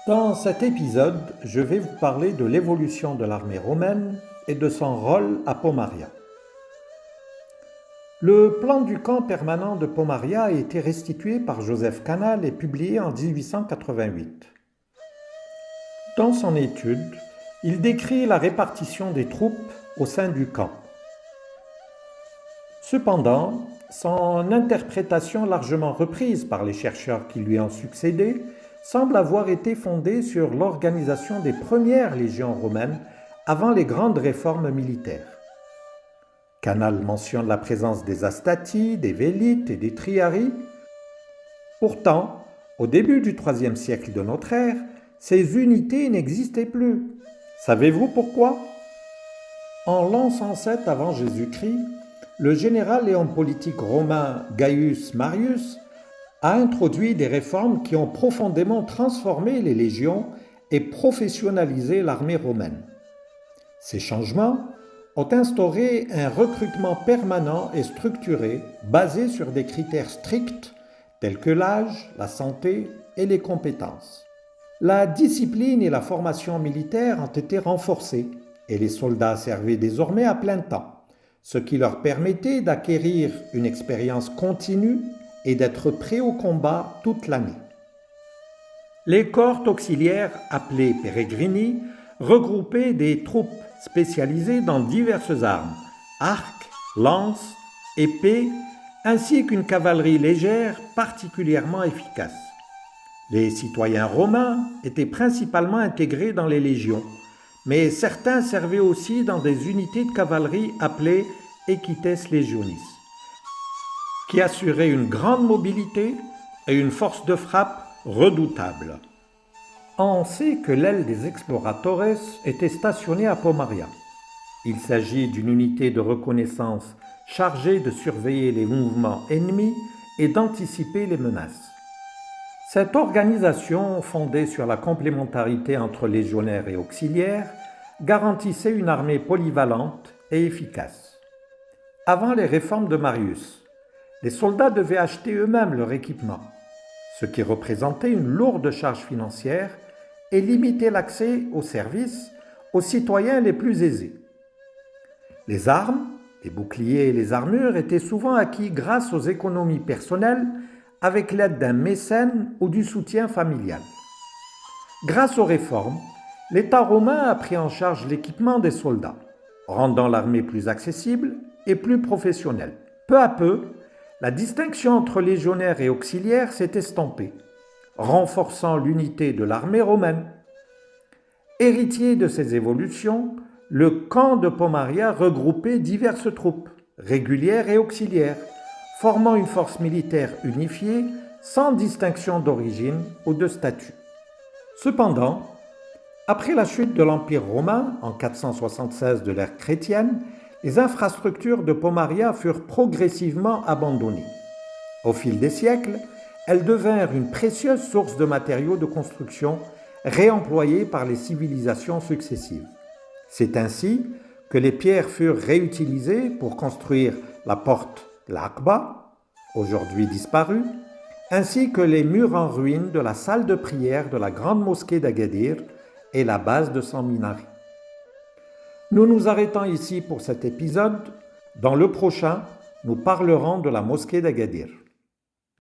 Dans cet épisode, je vais vous parler de l'évolution de l'armée romaine et de son rôle à Pomaria. Le plan du camp permanent de Pomaria a été restitué par Joseph Canal et publié en 1888. Dans son étude, il décrit la répartition des troupes au sein du camp. Cependant, son interprétation largement reprise par les chercheurs qui lui ont succédé semble avoir été fondée sur l'organisation des premières légions romaines avant les grandes réformes militaires. Canal mentionne la présence des Astati, des Vélites et des Triarii. Pourtant, au début du IIIe siècle de notre ère, ces unités n'existaient plus. Savez-vous pourquoi? En l'an 107 avant Jésus-Christ, le général et homme politique romain Gaius Marius a introduit des réformes qui ont profondément transformé les légions et professionnalisé l'armée romaine. Ces changements ont instauré un recrutement permanent et structuré basé sur des critères stricts tels que l'âge, la santé et les compétences. La discipline et la formation militaire ont été renforcées et les soldats servaient désormais à plein temps, ce qui leur permettait d'acquérir une expérience continue et d'être prêts au combat toute l'année. Les cohortes auxiliaires, appelées peregrini, regroupaient des troupes spécialisées dans diverses armes, arcs, lances, épées, ainsi qu'une cavalerie légère particulièrement efficace. Les citoyens romains étaient principalement intégrés dans les légions, mais certains servaient aussi dans des unités de cavalerie appelées equites legionis, qui assuraient une grande mobilité et une force de frappe redoutable. On sait que l'aile des exploratores était stationnée à Pomaria. Il s'agit d'une unité de reconnaissance chargée de surveiller les mouvements ennemis et d'anticiper les menaces. Cette organisation, fondée sur la complémentarité entre légionnaires et auxiliaires, garantissait une armée polyvalente et efficace. Avant les réformes de Marius, les soldats devaient acheter eux-mêmes leur équipement, ce qui représentait une lourde charge financière et limitait l'accès aux services aux citoyens les plus aisés. Les armes, les boucliers et les armures étaient souvent acquis grâce aux économies personnelles avec l'aide d'un mécène ou du soutien familial. Grâce aux réformes, l'État romain a pris en charge l'équipement des soldats, rendant l'armée plus accessible et plus professionnelle. Peu à peu, la distinction entre légionnaires et auxiliaires s'est estompée, renforçant l'unité de l'armée romaine. Héritier de ces évolutions, le camp de Pomaria regroupait diverses troupes, régulières et auxiliaires, formant une force militaire unifiée sans distinction d'origine ou de statut. Cependant, après la chute de l'Empire romain en 476 de l'ère chrétienne, les infrastructures de Pomaria furent progressivement abandonnées. Au fil des siècles, elles devinrent une précieuse source de matériaux de construction réemployés par les civilisations successives. C'est ainsi que les pierres furent réutilisées pour construire la porte l'Aqba, aujourd'hui disparue, ainsi que les murs en ruine de la salle de prière de la grande mosquée d'Agadir et la base de son minaret. Nous nous arrêtons ici pour cet épisode. Dans le prochain, nous parlerons de la mosquée d'Agadir.